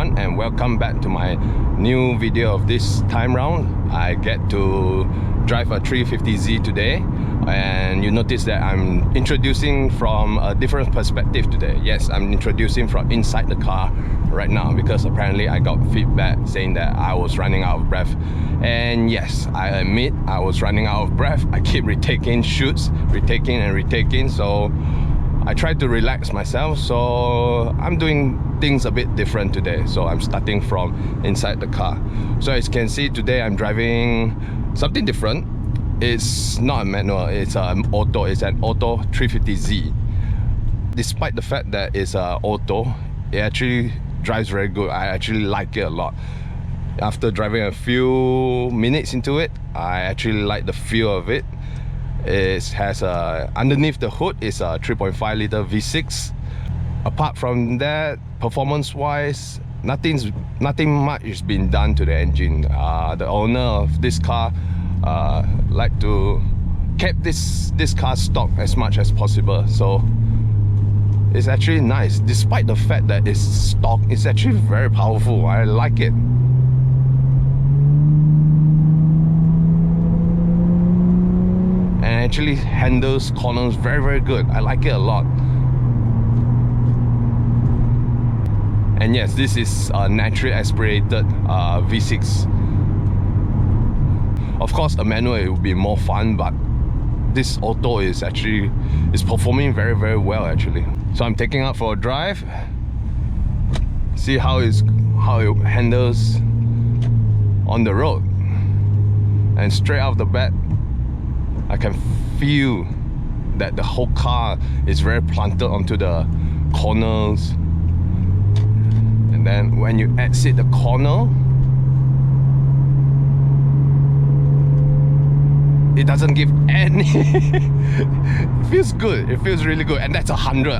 everyone, and welcome back to my new video of this time round. I get to drive a 350Z today, and you notice that I'm introducing from a different perspective today. Yes, I'm introducing from inside the car right now because apparently I got feedback saying that I was running out of breath. And yes, I admit I was running out of breath. I keep retaking shoots, retaking, so I tried to relax myself. So I'm doing things a bit different today. So I'm starting from inside the car. So as you can see, today I'm driving something different. It's not a manual, it's an auto. It's an auto 350Z. Despite the fact that it's an auto, it actually drives very good. I actually like it a lot. After driving a few minutes into it, I actually like the feel of it. It has underneath the hood is a 3.5 liter V6. Apart from that, performance wise, nothing much has been done to the engine. The owner of this car like to keep this car stock as much as possible, so it's actually nice. Despite the fact that it's stock, it's actually very powerful. I like it. And actually handles corners very good. I like it a lot. And yes, this is a naturally aspirated V6. Of course, a manual it would be more fun, but this auto is performing very well actually. So I'm taking out for a drive. See how it handles on the road. And straight out of the bat, I can feel that the whole car is very planted onto the corners. And then when you exit the corner, it doesn't give any it feels good, it feels really good. And that's 100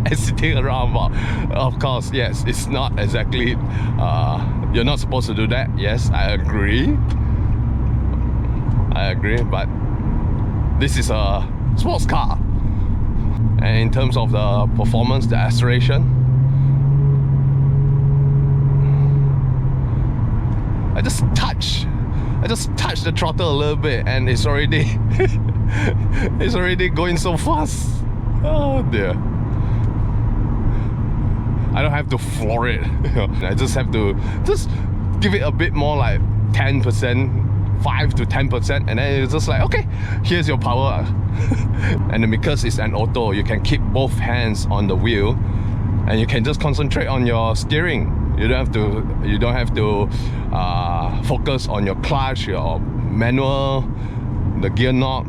exiting around. Of course, yes, it's not exactly you're not supposed to do that. Yes, I agree, but this is a sports car, and in terms of the performance, the acceleration, I just touch the throttle a little bit and it's already it's already going so fast. Oh dear. I don't have to floor it. I just have to give it a bit more, like 10%, 5 to 10%, and then it's just like, okay, here's your power. And then because it's an auto, you can keep both hands on the wheel and you can just concentrate on your steering. You don't have to focus on your clutch, your manual, the gear knob.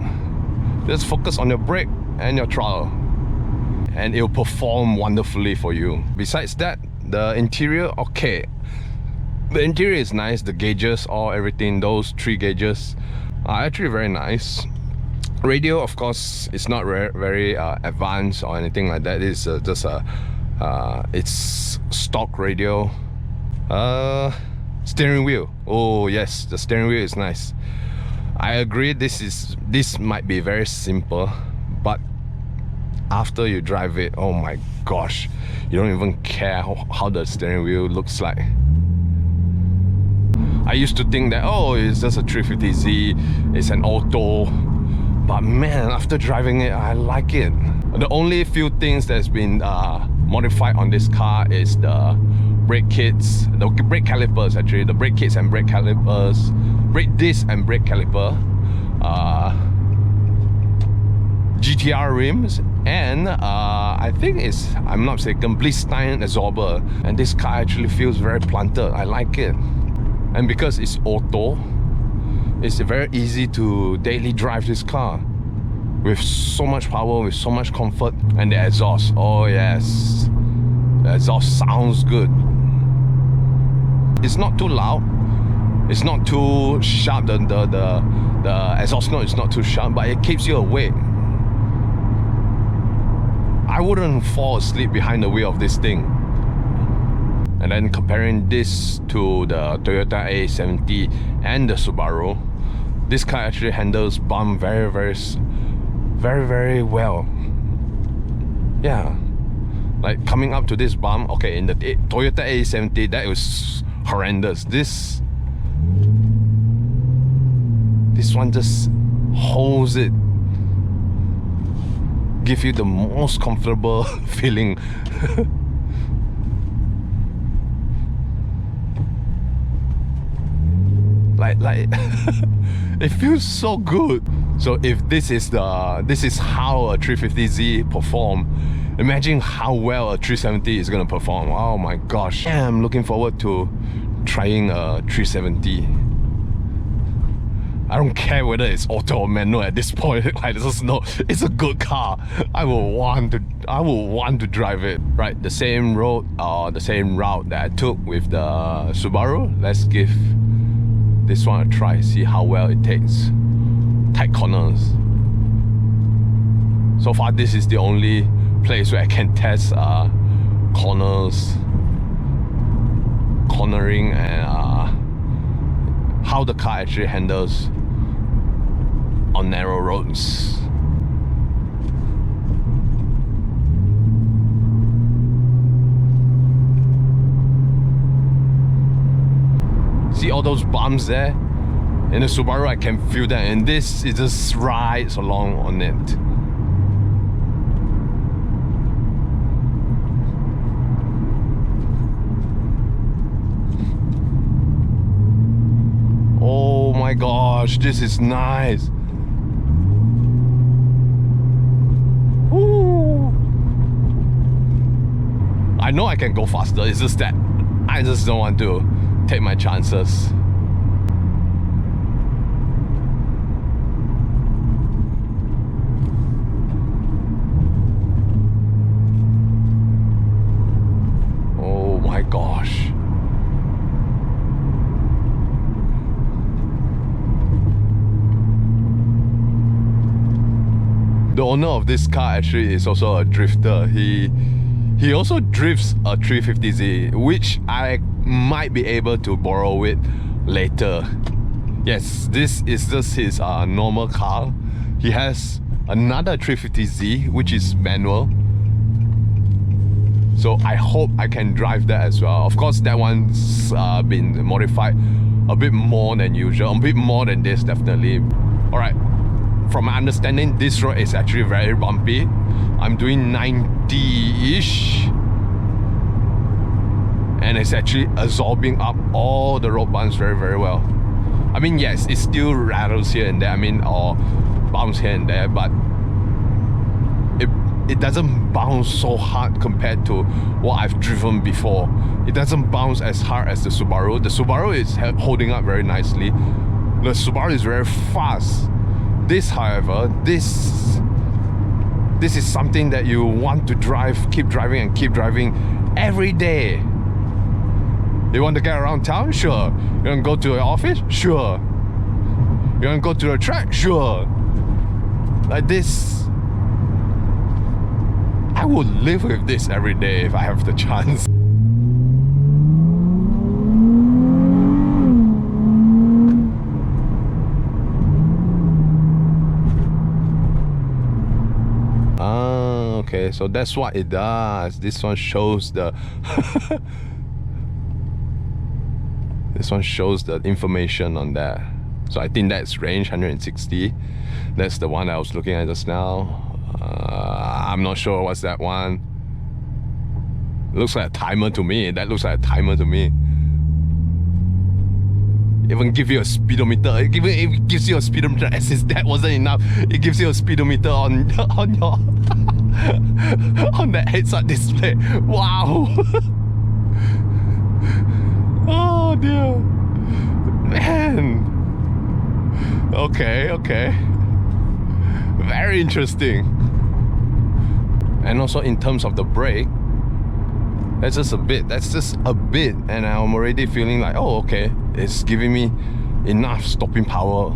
Just focus on your brake and your throttle, and it'll perform wonderfully for you. Besides that, the interior, okay. The interior is nice. The gauges, everything, those 3 gauges are actually very nice. Radio, of course, it's not very advanced or anything like that. It's just it's stock radio. Steering wheel, oh yes, the steering wheel is nice. I agree, this might be very simple, but after you drive it, oh my gosh, you don't even care how the steering wheel looks like. I used to think that, oh, it's just a 350Z, it's an auto, but man, after driving it, I like it. The only few things that's been modified on this car is the brake kits, the brake calipers actually, the brake kits and brake calipers, brake disc and brake caliper, GTR rims, and I think I'm not mistaken, Blistein absorber. And this car actually feels very planted. I like it. And because it's auto, it's very easy to daily drive this car with so much power, with so much comfort. And the exhaust, oh yes, the exhaust sounds good. It's not too loud, it's not too sharp, the exhaust note is not too sharp, but it keeps you awake. I wouldn't fall asleep behind the wheel of this thing. And then comparing this to the Toyota A70 and the Subaru, this car actually handles bump very well. Yeah, Like coming up to this bump, okay, in the Toyota A70, that was horrendous. This one just holds it, give you the most comfortable feeling. like it feels so good. So if this is how a 350Z perform, imagine how well a 370 is gonna perform. Oh my gosh, yeah, I'm looking forward to trying a 370. I don't care whether it's auto or manual at this point. I just know it's a good car. I will want to drive it. Right, the same road or the same route that I took with the Subaru. Let's give this one a try, see how well it takes tight corners. So far, this is the only place where I can test corners, cornering, and how the car actually handles on narrow roads. See all those bumps there? In the Subaru, I can feel that, and this, it just rides along on it. Oh my gosh, this is nice. Ooh. I know I can go faster, it's just that I just don't want to take my chances. Oh my gosh. The owner of this car actually is also a drifter. He also drifts a 350Z, which I might be able to borrow it later. Yes, this is just his normal car. He has another 350Z, which is manual. So I hope I can drive that as well. Of course, that one's been modified a bit more than usual, a bit more than this, definitely. Alright, from my understanding, this road is actually very bumpy. I'm doing 90-ish. And it's actually absorbing up all the road bumps very, very well. I mean, yes, it still rattles here and there, or bounce here and there, but it doesn't bounce so hard compared to what I've driven before. It doesn't bounce as hard as the Subaru. The Subaru is holding up very nicely. The Subaru is very fast. This, however, this is something that you want to drive, keep driving and keep driving every day. You want to get around town? Sure. You want to go to your office? Sure. You want to go to the track? Sure. Like this, I would live with this every day if I have the chance. Okay, so that's what it does. This one shows the this one shows the information on that. So I think that's range 160. That's the one I was looking at just now. I'm not sure what's that one. It looks like a timer to me. That looks like a timer to me. Even give you a speedometer. It gives you a speedometer. As if that wasn't enough, it gives you a speedometer on your on that heads-up display. Wow. Oh dear, man. Okay. Very interesting. And also in terms of the brake, that's just a bit, and I'm already feeling like, oh okay, it's giving me enough stopping power,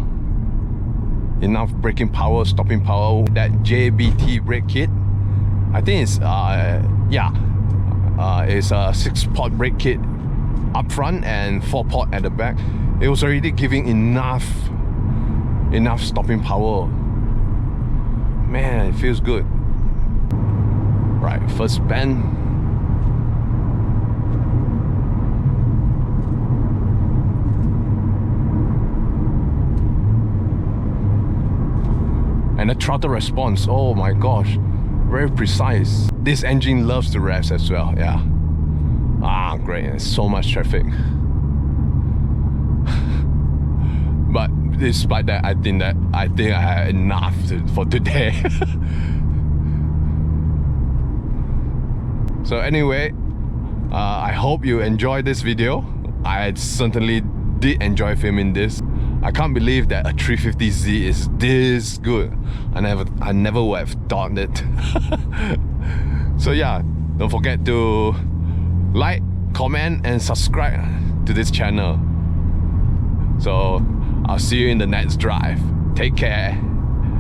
enough braking power, stopping power. That JBT brake kit, I think it's it's a 6-port brake kit up front and 4-port at the back. It was already giving enough stopping power. Man, it feels good. Right, first bend. And the throttle response, oh my gosh, very precise. This engine loves the revs as well, yeah. Ah, great, there's so much traffic. But despite that, I think I had enough for today. So anyway, I hope you enjoyed this video. I certainly did enjoy filming this. I can't believe that a 350Z is this good. I never would have thought it. So yeah, don't forget to like, comment and subscribe to this channel. So I'll see you in the next drive. Take care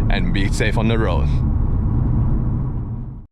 and be safe on the road.